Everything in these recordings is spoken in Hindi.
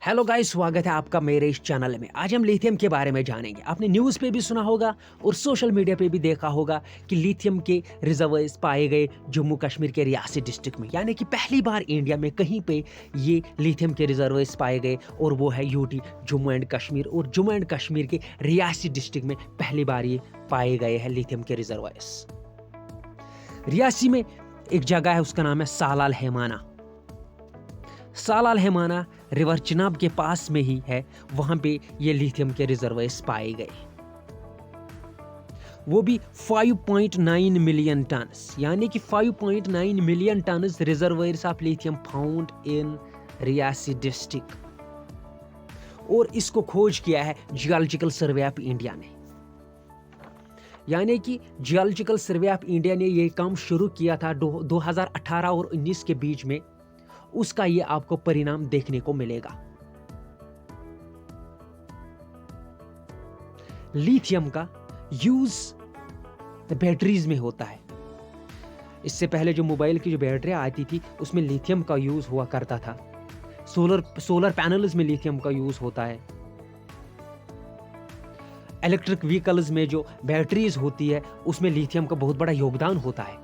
हेलो गाइस, स्वागत है आपका मेरे इस चैनल में। आज हम लिथियम के बारे में जानेंगे। आपने न्यूज़ पे भी सुना होगा और सोशल मीडिया पे भी देखा होगा कि लिथियम के रिजर्वोयर्स पाए गए जम्मू कश्मीर के रियासी डिस्ट्रिक्ट में, यानी कि पहली बार इंडिया में कहीं पे ये लिथियम के रिजर्वोयर्स पाए गए और वो है यूटी जम्मू एंड कश्मीर। और जम्मू एंड कश्मीर के रियासी डिस्ट्रिक्ट में पहली बार ये पाए गए हैं लिथियम के रिजर्वोयर्स। रियासी में एक जगह है, उसका नाम है सालाल हेमाना। सालाल हेमाना रिवर चिनाब के पास में ही है, वहां पे ये लिथियम के रिजर्वोयर्स पाए गए, वो भी 5.9 मिलियन टन, यानी कि 5.9 million ton reservoirs of lithium found in Reasi district. और इसको खोज किया है जियोलॉजिकल सर्वे ऑफ इंडिया ने, यानी कि जियोलॉजिकल सर्वे ऑफ इंडिया ने ये काम शुरू किया था 2018 और 19 के बीच में। उसका ये आपको परिणाम देखने को मिलेगा। लिथियम का यूज बैटरीज में होता है। इससे पहले जो मोबाइल की जो बैटरी आती थी उसमें लिथियम का यूज हुआ करता था। सोलर पैनल्स में लिथियम का यूज होता है। इलेक्ट्रिक व्हीकल्स में जो बैटरीज होती है उसमें लिथियम का बहुत बड़ा योगदान होता है।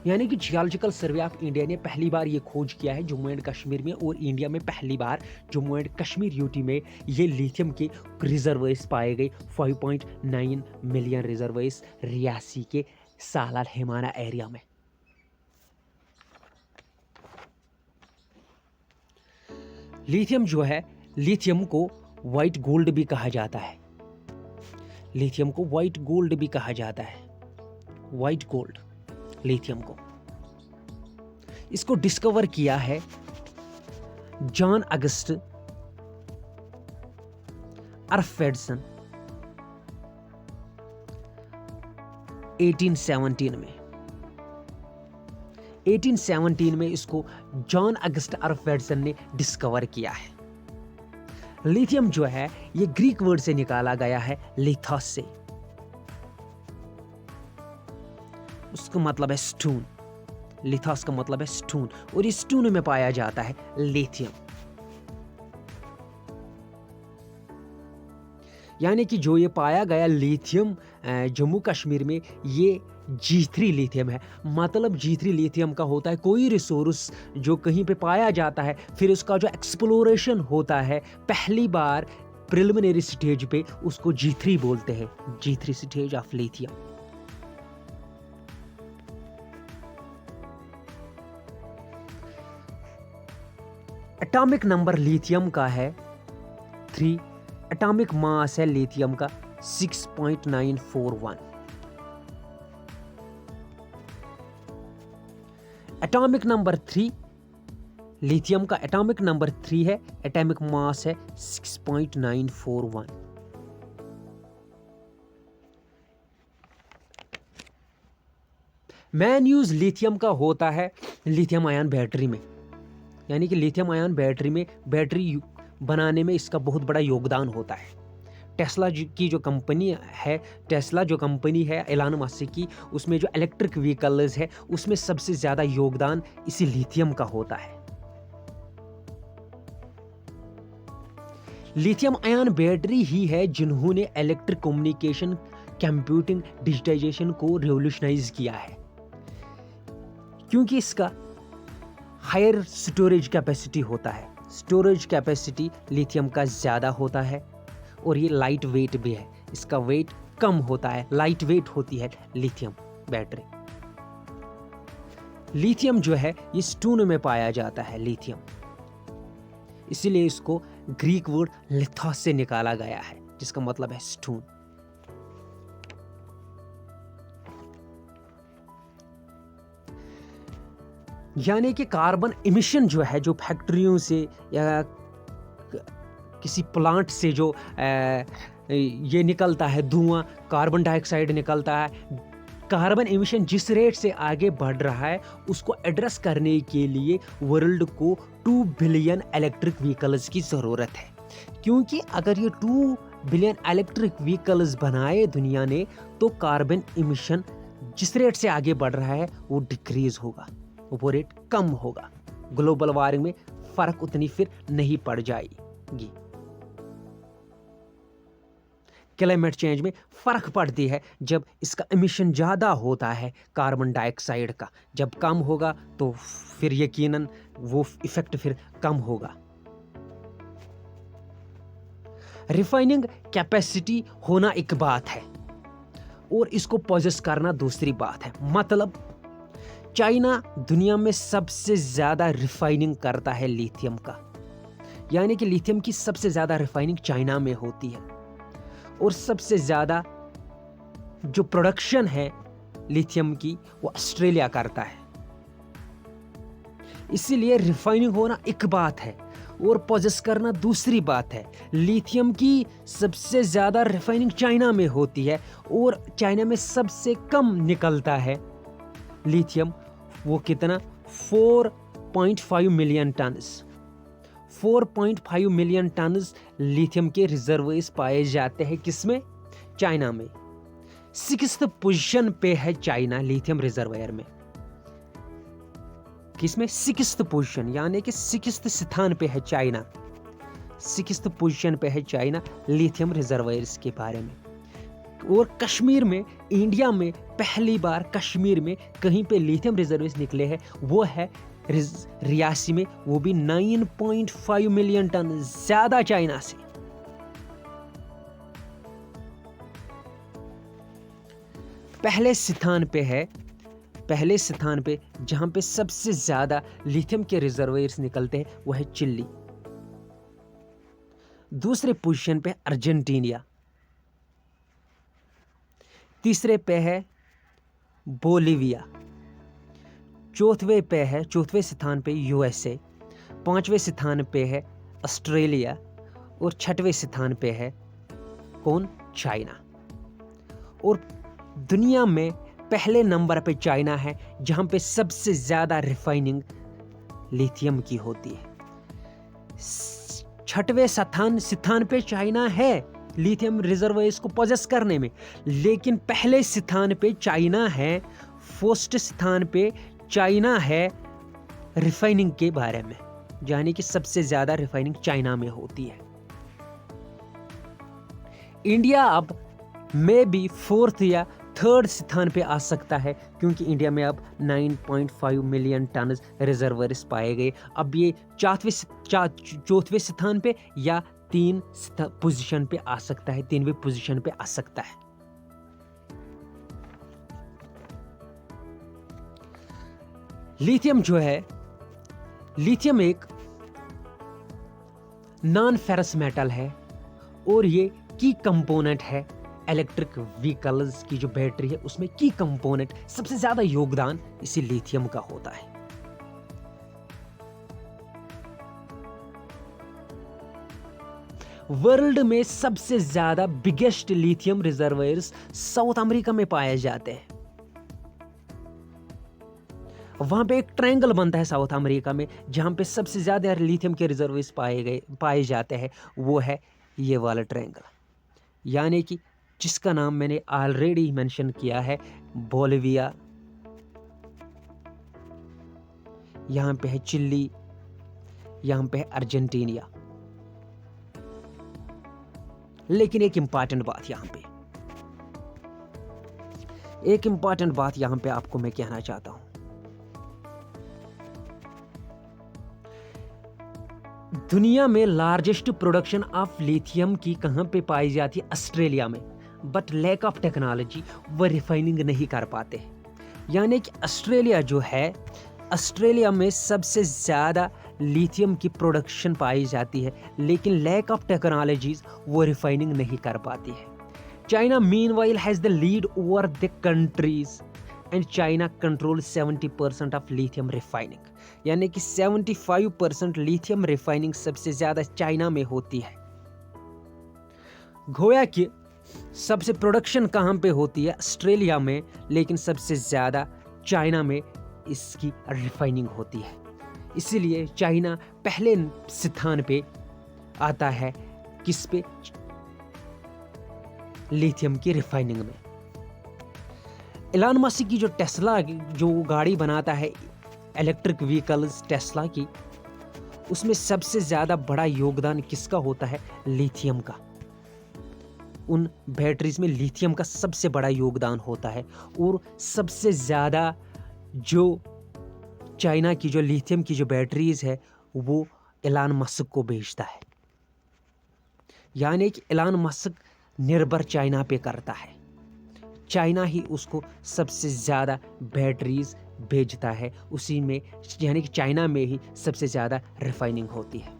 यानी कि जियोलॉजिकल सर्वे ऑफ इंडिया ने पहली बार ये खोज किया है जम्मू एंड कश्मीर में, और इंडिया में पहली बार जम्मू एंड कश्मीर यूटी में ये लिथियम के रिजर्वोयर्स पाए गए। 5.9 मिलियन रिजर्वोयर्स रियासी के सालाल हेमाना एरिया में। लिथियम जो है, लिथियम को व्हाइट गोल्ड भी कहा जाता है। लिथियम को व्हाइट गोल्ड भी कहा जाता है। व्हाइट गोल्ड लिथियम को, इसको डिस्कवर किया है जॉन अगस्ट आर्फवेड्सन 1817 में। 1817 में इसको जॉन अगस्ट आर्फवेड्सन ने डिस्कवर किया है। लिथियम जो है ये ग्रीक वर्ड से निकाला गया है, लिथोस से। उसका मतलब है स्टोन। लिथोस का मतलब है स्टोन, और इस स्टोन में पाया जाता है लिथियम। यानी कि जो ये पाया गया लिथियम जम्मू कश्मीर में, ये G3 लिथियम है। मतलब G3 लिथियम का होता है कोई रिसोर्स जो कहीं पे पाया जाता है, फिर उसका जो एक्सप्लोरेशन होता है पहली बार प्रिलिमिनरी स्टेज पे, उसको G3 बोलते हैं। G3 stage of lithium. Atomic number lithium का है 3। एटॉमिक मास है लिथियम का 6.941। एटॉमिक नंबर 3 लिथियम का, एटॉमिक नंबर 3 है, एटॉमिक मास है 6.941। मेन यूज लिथियम का होता है लिथियम आयन बैटरी में। यानी कि लिथियम आयन बैटरी में, बैटरी बनाने में इसका बहुत बड़ा योगदान होता है। टेस्ला की जो कंपनी है, टेस्ला जो कंपनी है एलन मस्क की, उसमें जो इलेक्ट्रिक व्हीकल्स है उसमें सबसे ज़्यादा योगदान इसी लिथियम का होता है। लिथियम आयन बैटरी ही है जिन्होंने इलेक्ट्रिक कम्युनिकेशन, कंप्यूटिंग, डिजिटाइजेशन को रिवोल्यूशनाइज किया है, क्योंकि इसका हायर स्टोरेज कैपेसिटी होता है। स्टोरेज कैपेसिटी लिथियम का ज़्यादा होता है, और ये लाइट वेट भी है। इसका वेट कम होता है, लाइट वेट होती है लिथियम बैटरी। लिथियम जो है ये स्टोन में पाया जाता है लिथियम, इसीलिए इसको ग्रीक वर्ड लिथोस से निकाला गया है, जिसका मतलब है स्टोन। यानी कि कार्बन इमिशन जो है, जो फैक्ट्रियों से या किसी प्लांट से जो ये निकलता है धुआं, कार्बन डाइऑक्साइड निकलता है, कार्बन इमिशन जिस रेट से आगे बढ़ रहा है उसको एड्रेस करने के लिए वर्ल्ड को 2 बिलियन इलेक्ट्रिक व्हीकल्स की ज़रूरत है। क्योंकि अगर ये 2 बिलियन इलेक्ट्रिक व्हीकल्स बनाए दुनिया ने, तो कार्बन इमिशन जिस रेट से आगे बढ़ रहा है वो डिक्रीज होगा, वो रेट कम होगा। ग्लोबल वार्मिंग में फ़र्क उतनी फिर नहीं पड़ जाएगी। जाएगी। क्लाइमेट चेंज में फ़र्क पड़ती है जब इसका एमिशन ज़्यादा होता है कार्बन डाइऑक्साइड का, जब कम होगा तो फिर यकीनन वो इफ़ेक्ट फिर कम होगा। रिफाइनिंग कैपेसिटी होना एक बात है और इसको पोजेस करना दूसरी बात है। मतलब चाइना दुनिया में सबसे ज़्यादा रिफाइनिंग करता है लिथियम का, यानी कि लिथियम की सबसे ज़्यादा रिफाइनिंग चाइना में होती है और सबसे ज़्यादा जो प्रोडक्शन है लिथियम की वो ऑस्ट्रेलिया करता है। इसीलिए रिफाइनिंग होना एक बात है और पोजेस करना दूसरी बात है। लिथियम की सबसे ज़्यादा रिफाइनिंग चाइना में होती है और चाइना में सबसे कम निकलता है लिथियम। वो कितना 4.5 million turns 4.5 million turns lithium के रिजर्वोइर्स पाए जाते हैं। किसमें? चाइना में। 6th पोजीशन पे है चाइना लिथियम रिजर्वायर में। किसमें? 6th पोजीशन, यानी कि 6th स्थान पे है चाइना। 6th पोजीशन पे है चाइना लिथियम रिजर्वायर्स के बारे में। और कश्मीर में, इंडिया में पहली बार कश्मीर में कहीं पे लिथियम रिजर्वायर्स निकले हैं, वो है रियासी में, वो भी 9.5 मिलियन टन, ज्यादा चाइना से। पहले स्थान पे जहां पे सबसे ज्यादा लिथियम के रिजर्वायर्स निकलते हैं वो है चिली। दूसरे पोजीशन पे अर्जेंटीना। तीसरे पे है बोलिविया। चौथे स्थान पे यूएसए। 5वें स्थान पे है ऑस्ट्रेलिया और 6वें स्थान पे है कौन? चाइना। और दुनिया में पहले नंबर पे चाइना है जहां पे सबसे ज्यादा रिफाइनिंग लिथियम की होती है। 6वें स्थान पे चाइना है लिथियम रिजर्वायर्स को पोजेस करने में, लेकिन पहले स्थान पे चाइना है, फर्स्ट स्थान पे चाइना है रिफाइनिंग के बारे में, यानी कि सबसे ज्यादा रिफाइनिंग चाइना में होती है। इंडिया अब में भी 4th या 3rd स्थान पे आ सकता है, क्योंकि इंडिया में अब 9.5 मिलियन टन रिजर्वायर्स पाए गए। अब ये चौथे स्थान पे या 3 पोजीशन पे आ सकता है, 3वीं पोजीशन पे आ सकता है। लिथियम जो है, लिथियम एक नॉन फेरस मेटल है और ये की कंपोनेंट है इलेक्ट्रिक व्हीकल्स की जो बैटरी है उसमें की कंपोनेंट। सबसे ज्यादा योगदान इसी लिथियम का होता है। वर्ल्ड में सबसे ज्यादा biggest lithium reservoirs south America में पाए जाते हैं। वहां पे एक ट्रायंगल बनता है साउथ अमेरिका में जहां पे सबसे ज्यादा लिथियम के रिजर्वायर्स पाए जाते हैं। वो है ये वाला ट्रायंगल, यानी कि जिसका नाम मैंने ऑलरेडी मेंशन किया है, बोलिविया, यहां पे है चिली, यहां पे है अर्जेंटीना। लेकिन एक इंपॉर्टेंट बात यहां पे आपको मैं कहना चाहता हूं। दुनिया में लार्जेस्ट प्रोडक्शन ऑफ लिथियम की कहां पे पाई जाती है? ऑस्ट्रेलिया में। बट लैक ऑफ टेक्नोलॉजी वो रिफाइनिंग नहीं कर पाते, यानी कि ऑस्ट्रेलिया जो है, ऑस्ट्रेलिया में सबसे ज़्यादा लिथियम की प्रोडक्शन पाई जाती है, लेकिन लैक ऑफ टेक्नोलॉजीज वो रिफाइनिंग नहीं कर पाती है। China meanwhile has the lead over the countries and China control 70% of lithium refining, यानी कि 75% लिथियम रिफाइनिंग सबसे ज़्यादा चाइना में होती है। गोया कि सबसे प्रोडक्शन कहाँ पे होती है? ऑस्ट्रेलिया में, लेकिन सबसे ज़्यादा चाइना में इसकी रिफाइनिंग होती है। इसीलिए चाइना पहले स्थान पे आता है, किस पे? लिथियम की रिफाइनिंग में। इलॉन मस्क की जो टेस्ला जो गाड़ी बनाता है इलेक्ट्रिक व्हीकल्स टेस्ला की, उसमें सबसे ज़्यादा बड़ा योगदान किसका होता है? लिथियम का। उन बैटरीज़ में लिथियम का सबसे बड़ा योगदान होता है और सबसे ज़्यादा जो चाइना की जो लिथियम की जो बैटरीज़ है वो एलन मस्क को बेचता है। यानी कि एलन मस्क निर्भर चाइना पे करता है। चाइना ही उसको सबसे ज़्यादा बैटरीज़ भेजता है, उसी में यानी कि चाइना में ही सबसे ज़्यादा रिफाइनिंग होती है।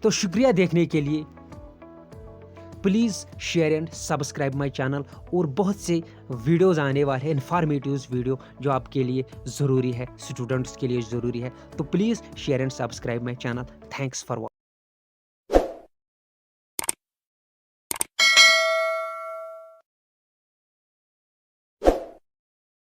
तो शुक्रिया देखने के लिए। Please share and subscribe my channel, और बहुत से वीडियोज़ आने वाले हैं, इन्फॉर्मेटिव वीडियो जो आपके लिए ज़रूरी है, स्टूडेंट्स के लिए ज़रूरी है। तो please share and subscribe my channel. Thanks for watching.